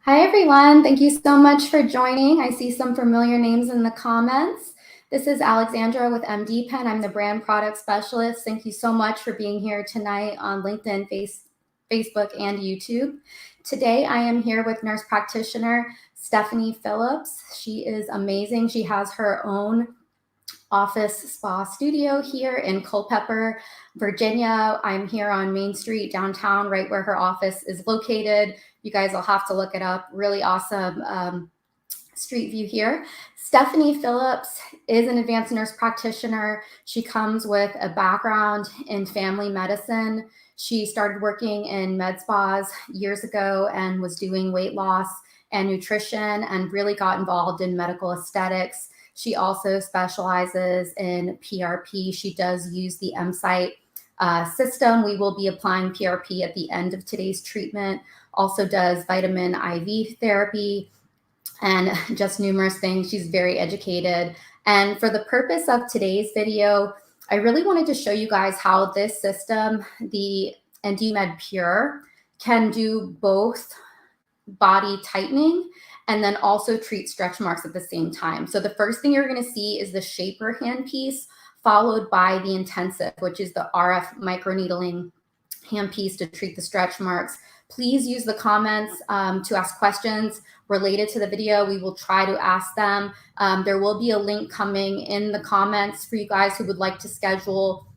Hi, everyone. Thank you so much for joining. I see some familiar names in the comments. This is Alexandra with MDPen. I'm the brand product specialist. Thank you so much for being here tonight on LinkedIn, Facebook, and YouTube. Today, I am here with nurse practitioner Stephanie Phillips. She is amazing. She has her own office spa studio here in Culpeper, Virginia. I'm here on Main Street downtown, right where her office is located. You guys will have to look it up. Really awesome street view here. Stephanie Phillips is an advanced nurse practitioner. She comes with a background in family medicine. She started working in med spas years ago and was doing weight loss and nutrition and really got involved in medical aesthetics. She also specializes in PRP. She does use the MSite system. We will be applying PRP at the end of today's treatment. Also does vitamin IV therapy and just numerous things. She's very educated. And for the purpose of today's video, I really wanted to show you guys how this system, the MDPen Pure, can do both body tightening and then also treat stretch marks at the same time. So the first thing you're going to see is the shaper handpiece, followed by the intensive, which is the RF microneedling handpiece to treat the stretch marks. Please use the comments to ask questions related to the video. We will try to ask them. There will be a link coming in the comments for you guys who would like to schedule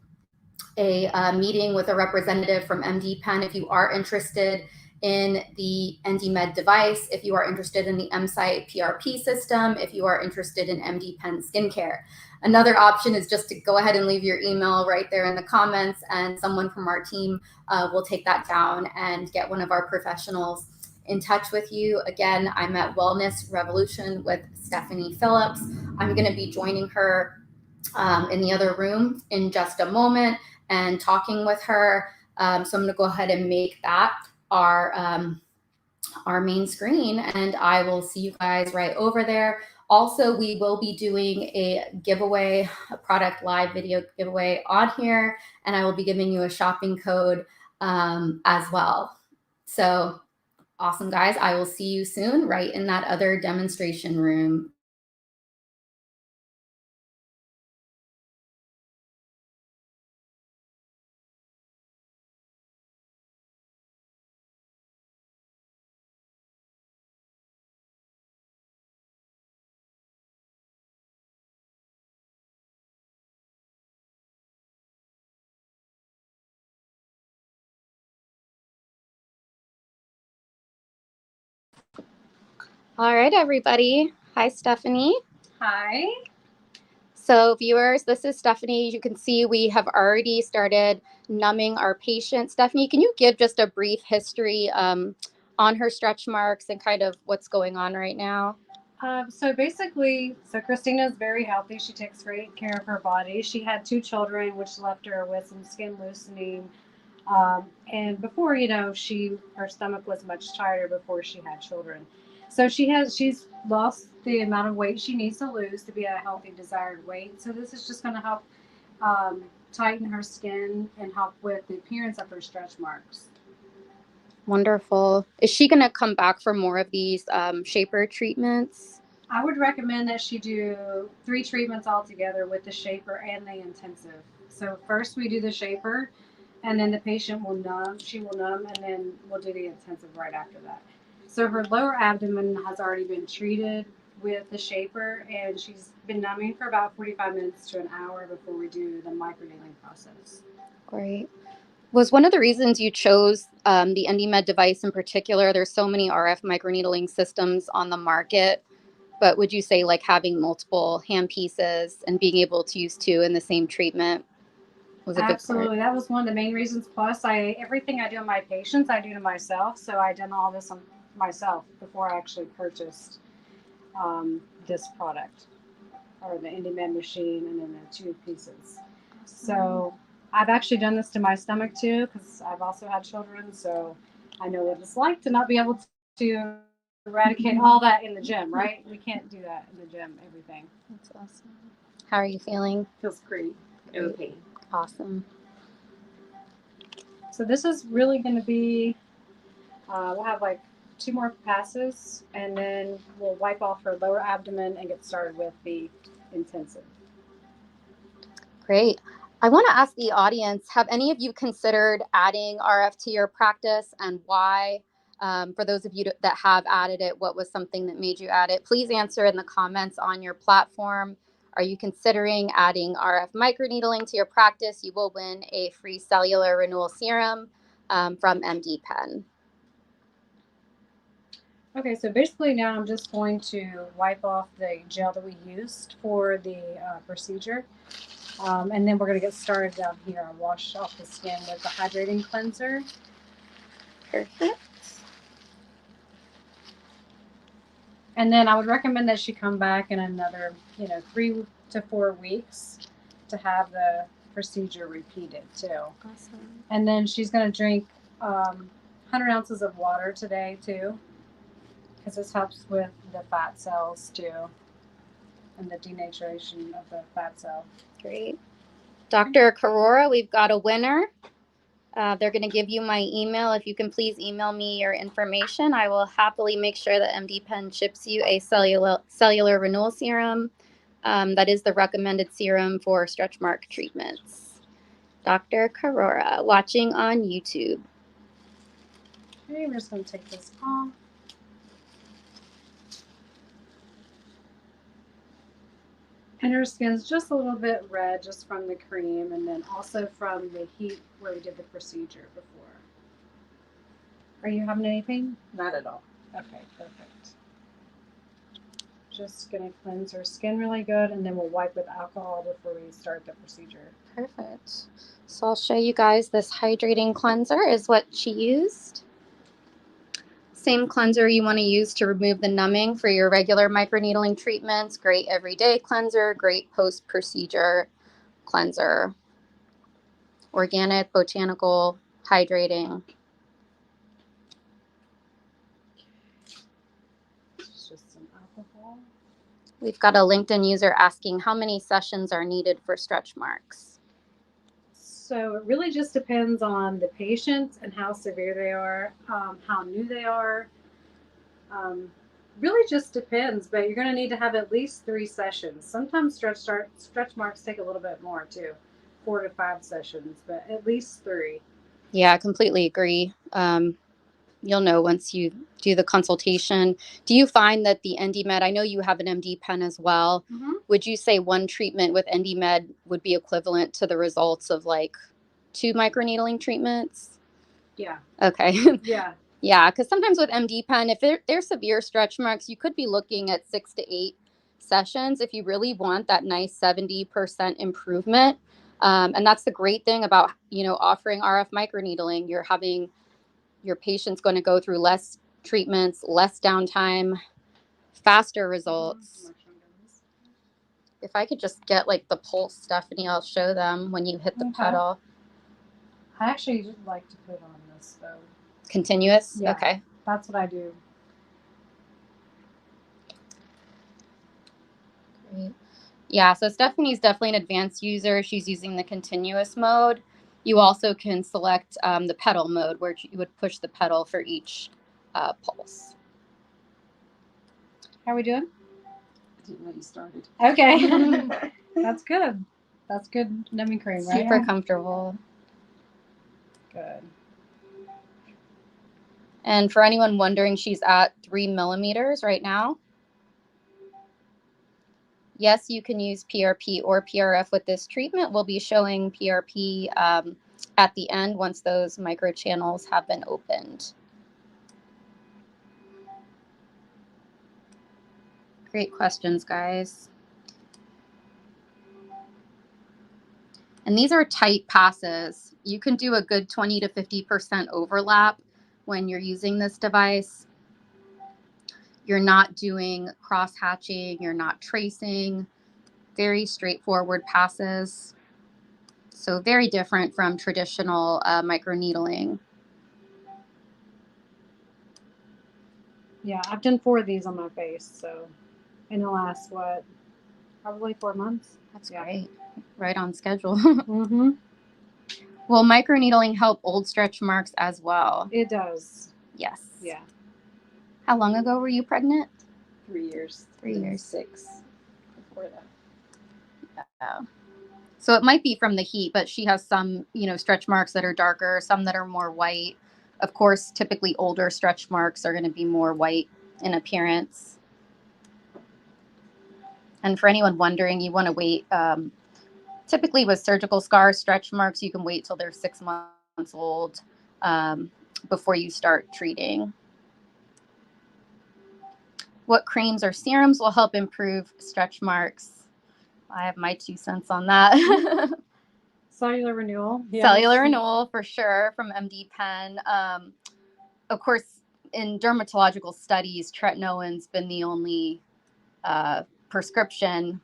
a meeting with a representative from MDPen if you are interested in the NDMed device, if you are interested in the MSite PRP system, if you are interested in MDPen skincare. Another option is just to go ahead and leave your email right there in the comments, and someone from our team will take that down and get one of our professionals in touch with you. Again, I'm at Wellness Revolution with Stephanie Phillips. I'm going to be joining her in the other room in just a moment and talking with her. So I'm going to go ahead and make that our main screen, and I will see you guys right over there. Also, we will be doing a giveaway, a product live video giveaway on here, and I will be giving you a shopping code as well. So awesome, guys. I will see you soon right in that other demonstration room. All right, everybody. Hi, Stephanie. Hi. So viewers, this is Stephanie. You can see we have already started numbing our patient. Stephanie, can you give just a brief history on her stretch marks and kind of what's going on right now? So Christina is very healthy. She takes great care of her body. She had 2 children, which left her with some skin loosening. And before, her stomach was much tighter before she had children. So she's lost the amount of weight she needs to lose to be a healthy, desired weight. So this is just going to help tighten her skin and help with the appearance of her stretch marks. Wonderful. Is she going to come back for more of these shaper treatments? I would recommend that she do 3 treatments altogether with the shaper and the intensive. So first we do the shaper, and then the patient will numb. She will numb, and then we'll do the intensive right after that. So her lower abdomen has already been treated with the shaper, and she's been numbing for about 45 minutes to an hour before we do the microneedling process. Great. Was one of the reasons you chose the NDMed device in particular? There's so many RF microneedling systems on the market, but would you say like having multiple hand pieces and being able to use 2 in the same treatment was a big part? Absolutely, that was one of the main reasons. Plus, everything I do on my patients, I do to myself. So I done all this on myself before I actually purchased this product, or the IndyMed machine, and then the 2 pieces. So I've actually done this to my stomach too, because I've also had children. So I know what it's like to not be able to eradicate all that in the gym, right? We can't do that in the gym, everything. That's awesome. How are you feeling? Feels great. No pain. Awesome. So this is really going to be, we'll have like 2 more passes, and then we'll wipe off her lower abdomen and get started with the intensive. Great. I want to ask the audience, have any of you considered adding RF to your practice, and why? For those of you that have added it, what was something that made you add it? Please answer in the comments on your platform. Are you considering adding RF microneedling to your practice? You will win a free cellular renewal serum from MDPen. Okay, so basically now I'm just going to wipe off the gel that we used for the procedure. And then we're going to get started down here. I'll wash off the skin with the hydrating cleanser. Perfect. And then I would recommend that she come back in another, 3 to 4 weeks to have the procedure repeated too. Awesome. And then she's going to drink 100 ounces of water today too, because this helps with the fat cells too, and the denaturation of the fat cell. Great. Dr. Carora, we've got a winner. They're going to give you my email. If you can please email me your information, I will happily make sure that MDPen ships you a cellular renewal serum. That is the recommended serum for stretch mark treatments. Dr. Carora, watching on YouTube. Okay, we're just going to take this off. And her skin's just a little bit red just from the cream, and then also from the heat where we did the procedure before. Are you having anything? Not at all. Okay, perfect. Just gonna cleanse her skin really good, and then we'll wipe with alcohol before we start the procedure. Perfect. So I'll show you guys this hydrating cleanser is what she used. Same cleanser you want to use to remove the numbing for your regular microneedling treatments. Great everyday cleanser, great post-procedure cleanser. Organic, botanical, hydrating. It's just some alcohol. We've got a LinkedIn user asking how many sessions are needed for stretch marks. So it really just depends on the patient and how severe they are, how new they are. Really just depends, but you're going to need to have at least 3 sessions. Sometimes stretch marks take a little bit more too, 4 to 5 sessions, but at least 3. Yeah, I completely agree. You'll know once you do the consultation. Do you find that the NDMed, I know you have an MDPen as well. Mm-hmm. Would you say one treatment with NDMed would be equivalent to the results of like 2 microneedling treatments? Yeah. Okay. Yeah. Yeah, because sometimes with MDPen, if they're severe stretch marks, you could be looking at 6 to 8 sessions if you really want that nice 70% improvement. And that's the great thing about, offering RF microneedling. You're having your patient's going to go through less treatments, less downtime, faster results. If I could just get like the pulse, Stephanie, I'll show them when you hit the pedal. I actually like to put on this though. Continuous? Yeah, okay. That's what I do. Great. Yeah, so Stephanie's definitely an advanced user. She's using the continuous mode. You also can select the pedal mode where you would push the pedal for each pulse. How are we doing? I didn't know you started. Okay. That's good. That's good numbing cream, right? Super comfortable. Good. And for anyone wondering, she's at 3 millimeters right now. Yes, you can use PRP or PRF with this treatment. We'll be showing PRP at the end once those microchannels have been opened. Great questions, guys. And these are tight passes. You can do a good 20 to 50% overlap when you're using this device. You're not doing cross-hatching, you're not tracing. Very straightforward passes. So very different from traditional microneedling. Yeah, I've done 4 of these on my face, so in the last, probably 4 months. That's great. Right on schedule. Mm-hmm. Will microneedling help old stretch marks as well? It does. Yes. Yeah. How long ago were you pregnant? 3 years. 3 and years. 6 before that. Yeah. So it might be from the heat, but she has some, stretch marks that are darker, some that are more white. Of course, typically older stretch marks are going to be more white in appearance. And for anyone wondering, you want to wait. Typically with surgical scars, stretch marks, you can wait till they're 6 months old before you start treating. What creams or serums will help improve stretch marks? I have my 2 cents on that. Cellular renewal. Cellular renewal for sure from MDPen. Of course, in dermatological studies, tretinoin's been the only prescription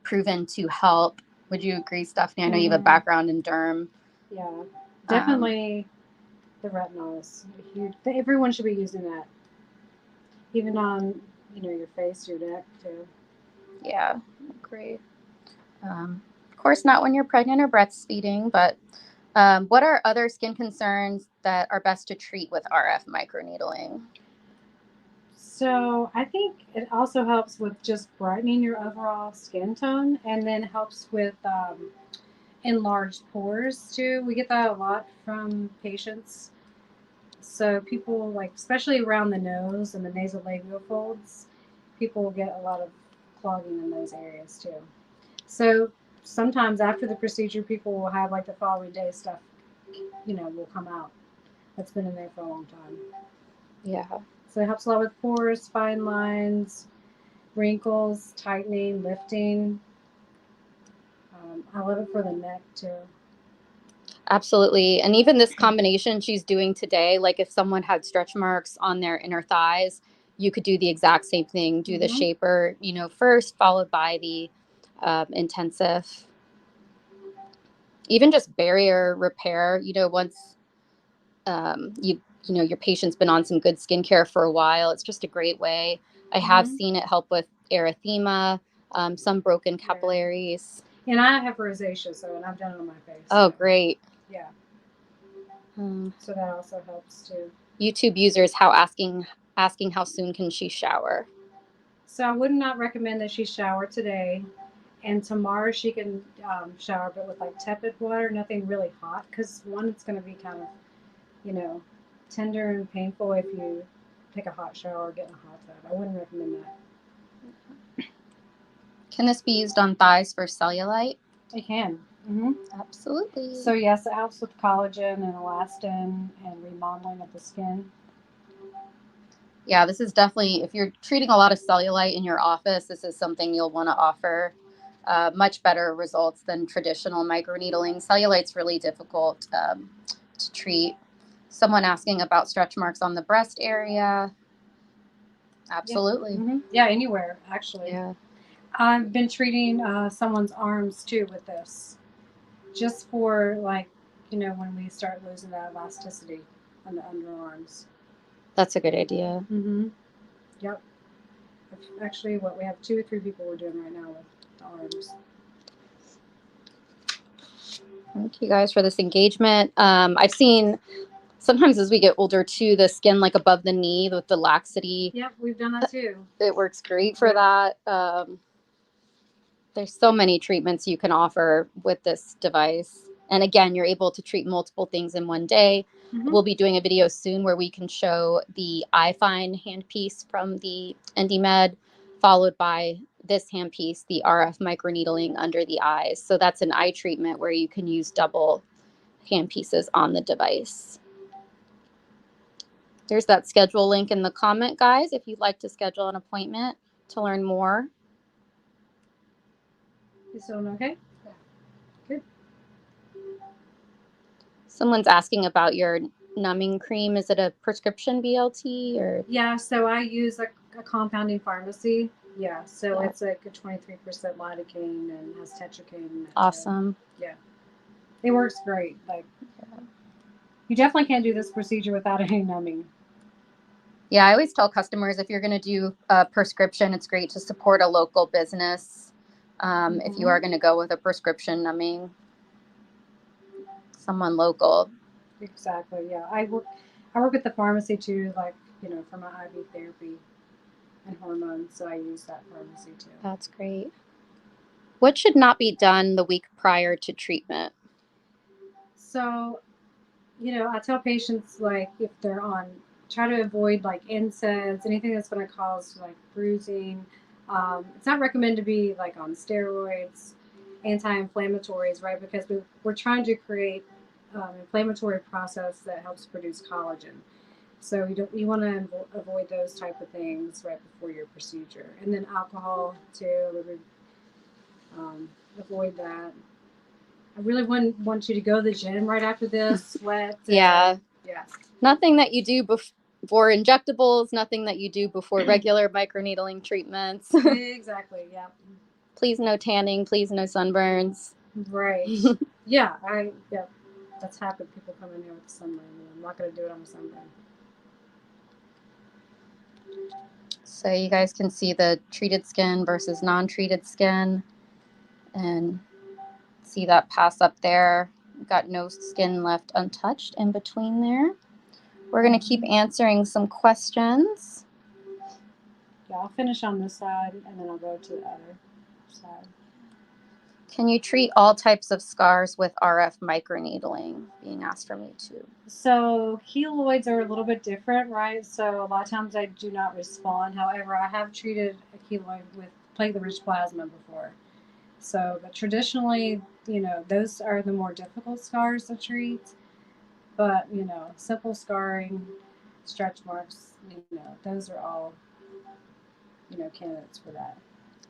proven to help. Would you agree, Stephanie? I know you have a background in derm. Yeah, definitely. The retinol is huge. Everyone should be using that, even on your face, your neck too. Yeah, great. Of course, not when you're pregnant or breastfeeding, but what are other skin concerns that are best to treat with RF microneedling? So I think it also helps with just brightening your overall skin tone, and then helps with enlarged pores too. We get that a lot from patients. So people especially around the nose and the nasolabial folds, people will get a lot of clogging in those areas too. So sometimes after the procedure, people will have the following day stuff, will come out that's been in there for a long time. Yeah. So it helps a lot with pores, fine lines, wrinkles, tightening, lifting. I love it for the neck too. Absolutely. And even this combination she's doing today, like if someone had stretch marks on their inner thighs, you could do the exact same thing. Do the shaper, first, followed by the intensive. Even just barrier repair, once your patient's been on some good skincare for a while, it's just a great way. I have seen it help with erythema, some broken capillaries. And I have rosacea, and I've done it on my face. Oh, great. Yeah. So that also helps too. YouTube users asking how soon can she shower? So I would not recommend that she shower today, and tomorrow she can shower, but with tepid water, nothing really hot, because one, it's going to be kind of, tender and painful if you take a hot shower or get in a hot tub. I wouldn't recommend that. Can this be used on thighs for cellulite? It can. Absolutely. So yes, it helps with collagen and elastin and remodeling of the skin. Yeah, this is definitely, if you're treating a lot of cellulite in your office, this is something you'll want to offer. Much better results than traditional microneedling. Cellulite's really difficult to treat. Someone asking about stretch marks on the breast area. Absolutely. Yeah, anywhere, actually. Yeah. I've been treating someone's arms too with this, just for when we start losing that elasticity on the underarms. That's a good idea. Yep. Actually, we have 2 or 3 people we're doing right now with the arms. Thank you guys for this engagement. I've seen sometimes as we get older too, the skin above the knee with the laxity. Yep, we've done that too. It works great for that. There's so many treatments you can offer with this device. And again, you're able to treat multiple things in one day. We'll be doing a video soon where we can show the iFine handpiece from the NDMed, followed by this handpiece, the RF microneedling under the eyes. So that's an eye treatment where you can use double handpieces on the device. There's that schedule link in the comment, guys, if you'd like to schedule an appointment to learn more. You feeling okay? Yeah. Good. Someone's asking about your numbing cream. Is it a prescription BLT or? Yeah, so I use a compounding pharmacy. Yeah, so it's a 23% lidocaine and has tetracaine. Awesome. Yeah, it works great. You definitely can't do this procedure without any numbing. Yeah, I always tell customers if you're going to do a prescription, it's great to support a local business. If you are going to go with a prescription numbing, someone local. Exactly. Yeah, I work at the pharmacy too. for my IV therapy and hormones. So I use that pharmacy too. That's great. What should not be done the week prior to treatment? So, I tell patients, like, if they're on, try to avoid like NSAIDs, anything that's going to cause like bruising. It's not recommended to be like on steroids, anti-inflammatories, right? Because we're trying to create inflammatory process that helps produce collagen. So you want to avoid those type of things right before your procedure, and then alcohol too. Avoid that. I really wouldn't want you to go to the gym right after this, sweat. Yeah. Yeah. Nothing that you do before injectables, nothing that you do before regular microneedling treatments. Exactly. Yeah. Please no tanning, please no sunburns. Right. Yeah. That's happened. People come in here with sunburn. I'm not going to do it on a sunburn. So you guys can see the treated skin versus non-treated skin and see that pass up there. We've got no skin left untouched in between there. We're going to keep answering some questions. Yeah, I'll finish on this side and then I'll go to the other side. Can you treat all types of scars with RF microneedling? Being asked for me too. So keloids are a little bit different, right? So a lot of times I do not respond. However, I have treated a keloid with platelet-rich plasma before. So, but traditionally, those are the more difficult scars to treat. But, simple scarring, stretch marks, those are all, candidates for that.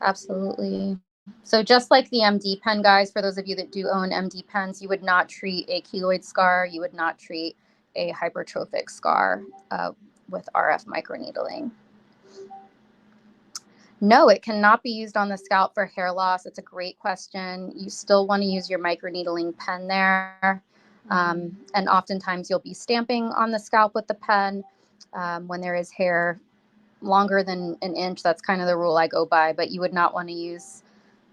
Absolutely. So just like the MDPen guys, for those of you that do own MDPens, you would not treat a keloid scar. You would not treat a hypertrophic scar with RF microneedling. No, it cannot be used on the scalp for hair loss. It's a great question. You still want to use your microneedling pen there. And oftentimes you'll be stamping on the scalp with the pen when there is hair longer than an inch. That's kind of the rule I go by, but you would not want to use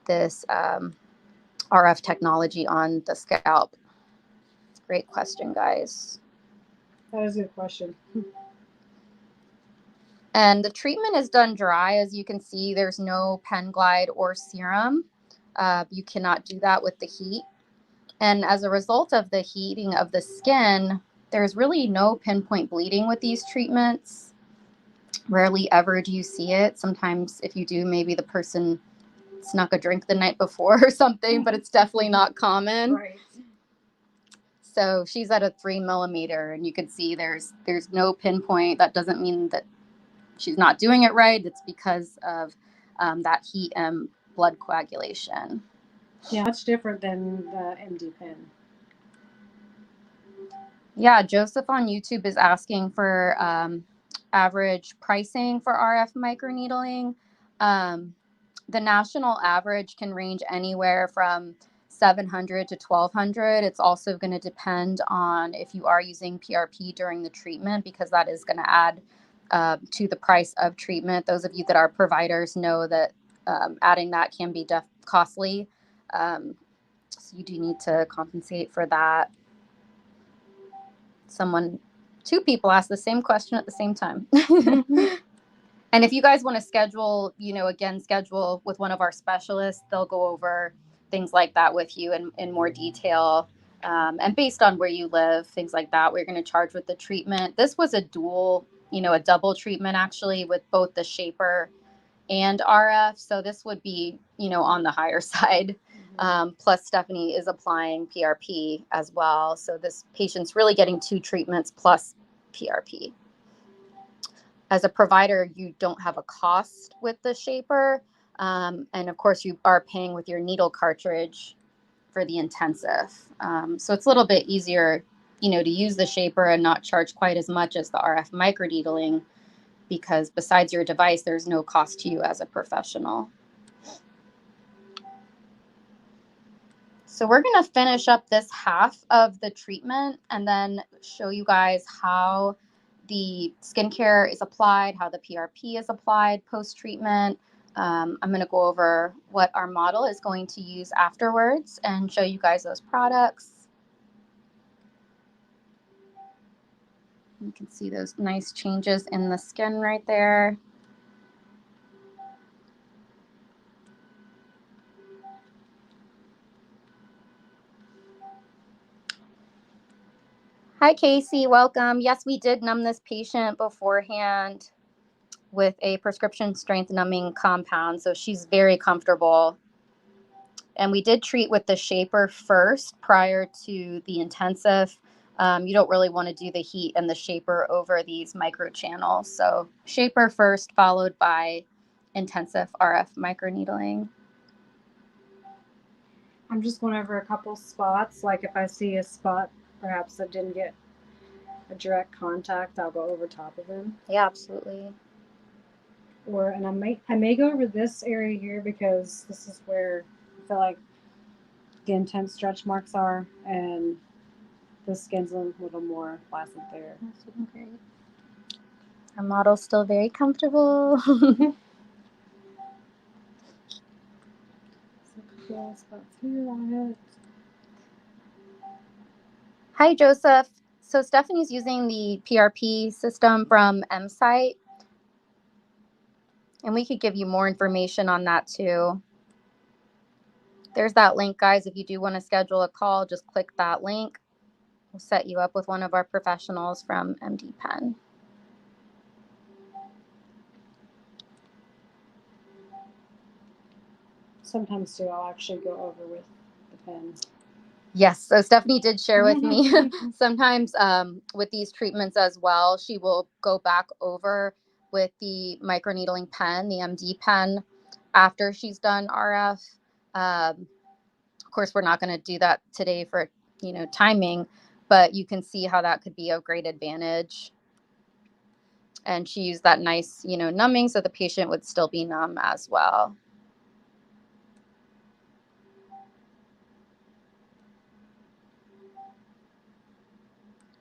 this RF technology on the scalp. Great question, guys. That is a good question. And the treatment is done dry. As you can see, there's no pen glide or serum. You cannot do that with the heat. And as a result of the heating of the skin, there's really no pinpoint bleeding with these treatments. Rarely ever do you see it. Sometimes if you do, maybe the person snuck a drink the night before or something, but it's definitely not common. Right. So she's at a 3 millimeter, and you can see there's no pinpoint. That doesn't mean that she's not doing it right. It's because of that heat and blood coagulation. Yeah, much different than the MDPen. Yeah, Joseph on YouTube is asking for average pricing for RF microneedling. The national average can range anywhere from $700 to $1,200. It's also going to depend on if you are using PRP during the treatment, because that is going to add to the price of treatment. Those of you that are providers know that adding that can be costly. So you do need to compensate for that. Two people asked the same question at the same time. And if you guys want to schedule with one of our specialists, they'll go over things like that with you in more detail. And based on where you live, things like that, we're going to charge with the treatment. This was a double treatment actually, with both the shaper and RF. So this would be, on the higher side. Plus Stephanie is applying PRP as well. So this patient's really getting 2 treatments plus PRP. As a provider, you don't have a cost with the shaper. And of course you are paying with your needle cartridge for the intensive. So it's a little bit easier, to use the shaper and not charge quite as much as the RF microneedling, because besides your device, there's no cost to you as a professional. So we're going to finish up this half of the treatment and then show you guys how the skincare is applied, how the PRP is applied post-treatment. I'm going to go over what our model is going to use afterwards and show you guys those products. You can see those nice changes in the skin right there. Hi, Casey. Welcome. Yes, we did numb this patient beforehand with a prescription strength numbing compound, so she's very comfortable. And we did treat with the shaper first prior to the intensive. You don't really want to do the heat and the shaper over these micro channels. So shaper first, followed by intensive RF microneedling. I'm just going over a couple spots. Like if I see a spot perhaps that didn't get a direct contact, I'll go over top of them. Yeah, absolutely. And I may go over this area here because this is where I feel like the intense stretch marks are, and the skin's a little more placid there. That's looking great. Our model's still very comfortable. Spots here on it. Hi, Joseph. So Stephanie's using the PRP system from MSite, and we could give you more information on that too. There's that link, guys. If you do want to schedule a call, just click that link. We'll set you up with one of our professionals from MDPen. Sometimes too, I'll actually go over with the pen. Yes, so Stephanie did share with me sometimes with these treatments as well, she will go back over with the microneedling pen, the MDPen, after she's done RF. Of course, we're not going to do that today for, timing, but you can see how that could be of great advantage. And she used that nice, numbing so the patient would still be numb as well.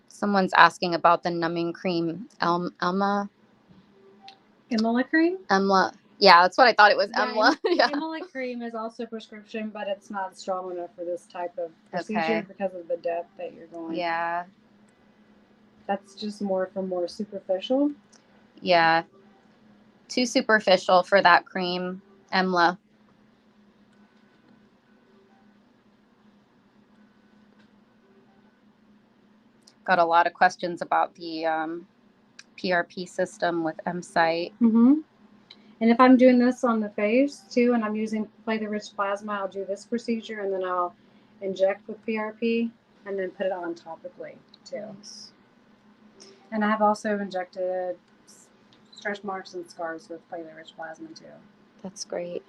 Someone's asking about the numbing cream, Emla cream? Emla. Yeah, that's what I thought it was, Yeah, Emla. Yeah. Emla cream is also prescription, but it's not strong enough for this type of procedure Okay. because of the depth that you're going. Yeah. That's just more superficial. Yeah. Too superficial for that cream, Emla. Got a lot of questions about the PRP system with MSite. Mm-hmm. And if I'm doing this on the face too, and I'm using platelet-rich plasma, I'll do this procedure, and then I'll inject with PRP, and then put it on topically too. Nice. And I have also injected stretch marks and scars with platelet-rich plasma too. That's great.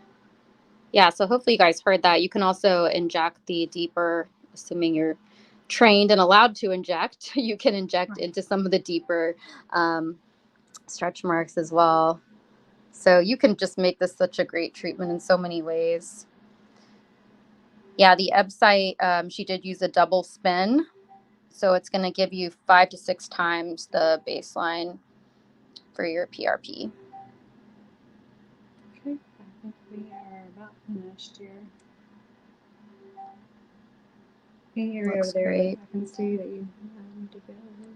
Yeah, so hopefully you guys heard that. You can also inject the deeper, assuming you're trained and allowed to inject, you can inject into some of the deeper stretch marks as well. So you can just make this such a great treatment in so many ways. Yeah, the MSite, she did use a double spin. So it's going to give you 5 to 6 times the baseline for your PRP. Okay, I think we are about finished here. Any area Looks over there great. I can see that you need to get over.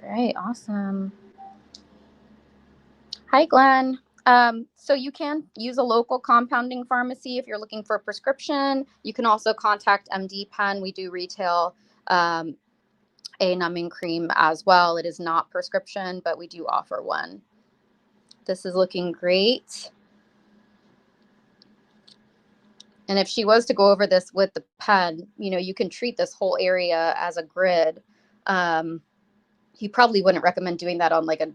All right, awesome. Hi, Glenn. So you can use a local compounding pharmacy if you're looking for a prescription. You can also contact MDPen. We do retail a numbing cream as well. It is not prescription, but we do offer one. This is looking great. And if she was to go over this with the pen, you can treat this whole area as a grid. You probably wouldn't recommend doing that on like a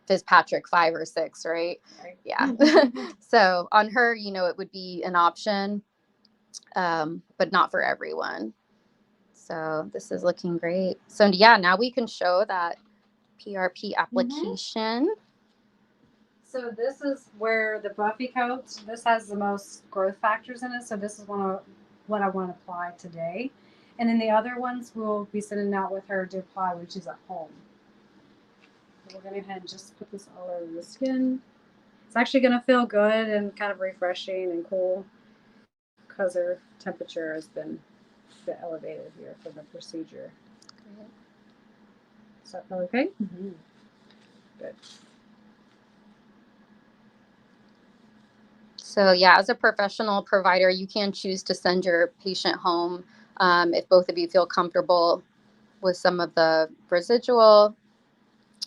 Fitzpatrick 5 or 6, right? Yeah. So on her, it would be an option, but not for everyone. So this is looking great. So yeah, now we can show that PRP application. Mm-hmm. So this is where the Buffy coat, this has the most growth factors in it. So this is what I want to apply today. And then the other ones we'll be sending out with her to apply when she's at home. So we're going to go ahead and just put this all over the skin. It's actually going to feel good and kind of refreshing and cool because her temperature has been bit elevated here from the procedure. Does that feel okay? Mm-hmm. Good. So yeah, as a professional provider, you can choose to send your patient home if both of you feel comfortable with some of the residual,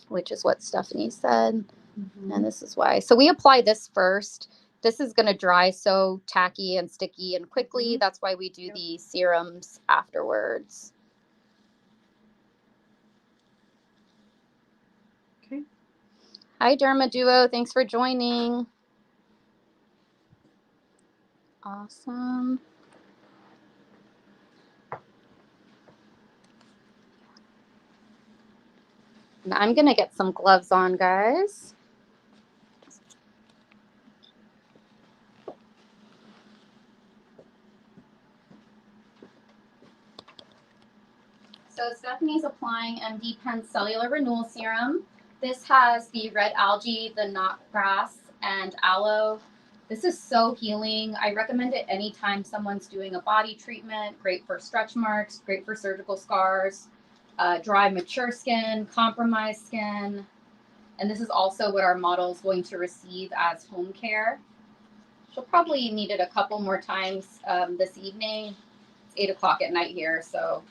which is what Stephanie said. Mm-hmm. And this is why. So we apply this first. This is going to dry so tacky and sticky and quickly. Mm-hmm. That's why we do the serums afterwards. Okay. Hi, Derma Duo. Thanks for joining. Awesome. And I'm going to get some gloves on, guys. So Stephanie's applying MDPen Cellular Renewal Serum. This has the red algae, the knotgrass, and aloe. This is so healing. I recommend it anytime someone's doing a body treatment. Great for stretch marks, great for surgical scars, dry, mature skin, compromised skin. And this is also what our model is going to receive as home care. She'll probably need it a couple more times this evening. It's 8 o'clock at night here, so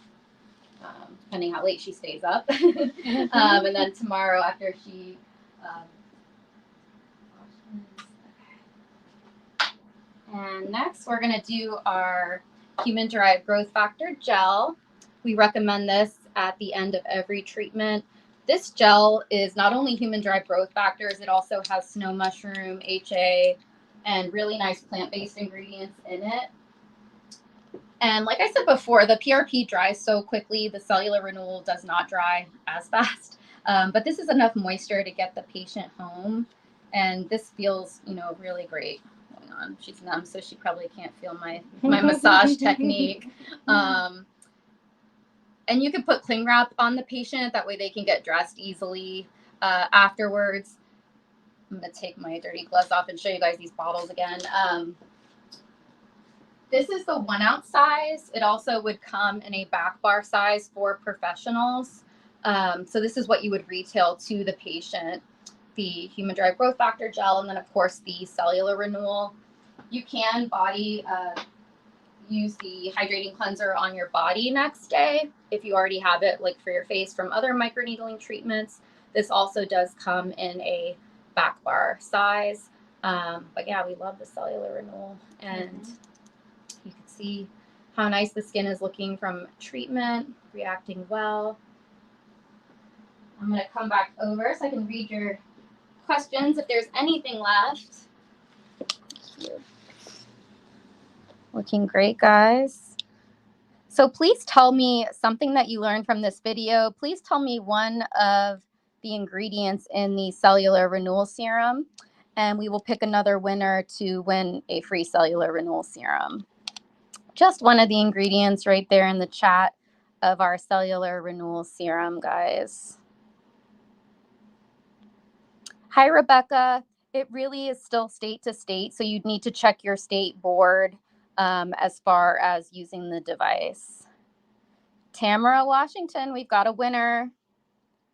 depending how late she stays up. And then tomorrow after she and next we're going to do our human derived growth factor gel. We recommend this at the end of every treatment. This gel is not only human derived growth factors, it also has snow mushroom, HA, and really nice plant-based ingredients in it. And like I said before, the PRP dries so quickly, the cellular renewal does not dry as fast. But this is enough moisture to get the patient home. And this feels, really great. Going on. She's numb, so she probably can't feel my massage technique. And you can put cling wrap on the patient. That way they can get dressed easily afterwards. I'm going to take my dirty gloves off and show you guys these bottles again. This is the 1 ounce size. It also would come in a back bar size for professionals. So this is what you would retail to the patient. The human derived growth factor gel, and then of course the cellular renewal. You can use the hydrating cleanser on your body next day if you already have it, like for your face from other microneedling treatments. This also does come in a back bar size. But yeah, we love the cellular renewal, and you can see how nice the skin is looking from treatment, reacting well. I'm going to come back over so I can read your questions if there's anything left. Looking great, guys. So please tell me something that you learned from this video. Please tell me one of the ingredients in the cellular renewal serum, and we will pick another winner to win a free cellular renewal serum. Just one of the ingredients right there in the chat of our cellular renewal serum, guys. Hi, Rebecca. It really is still state to state, so you'd need to check your state board as far as using the device. Tamara Washington, we've got a winner.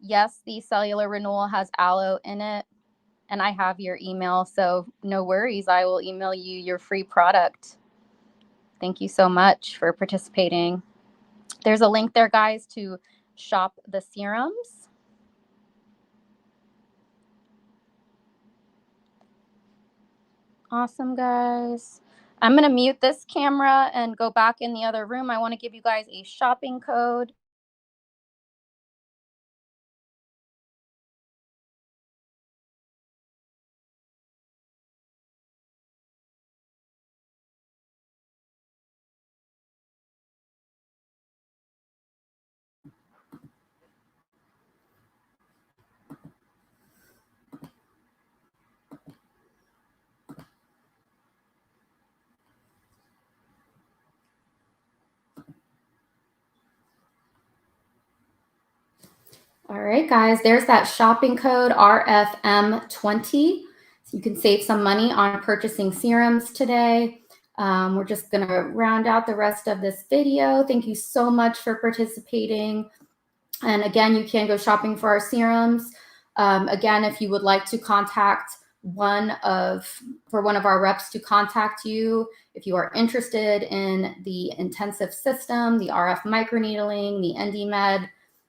Yes, the cellular renewal has aloe in it, and I have your email, so no worries. I will email you your free product. Thank you so much for participating. There's a link there, guys, to shop the serums. Awesome, guys. I'm going to mute this camera and go back in the other room. I want to give you guys a shopping code. All right, guys, there's that shopping code RFM20. So you can save some money on purchasing serums today. We're just going to round out the rest of this video. Thank you so much for participating. And again, you can go shopping for our serums. Again, if you would like to contact one of our reps to contact you, if you are interested in the intensive system, the RF microneedling, the ND-Med,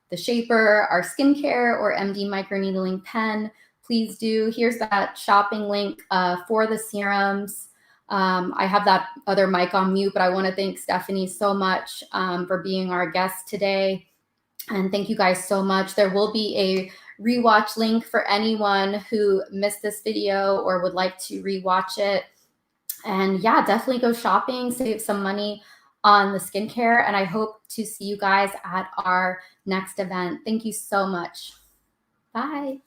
the shaper, our skincare, or MD microneedling pen, please do. Here's that shopping link for the serums. I have that other mic on mute, but I want to thank Stephanie so much for being our guest today. And thank you guys so much. There will be a rewatch link for anyone who missed this video or would like to rewatch it. And yeah, definitely go shopping, save some money on the skincare. And I hope to see you guys at our next event. Thank you so much. Bye.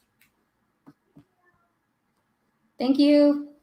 Thank you.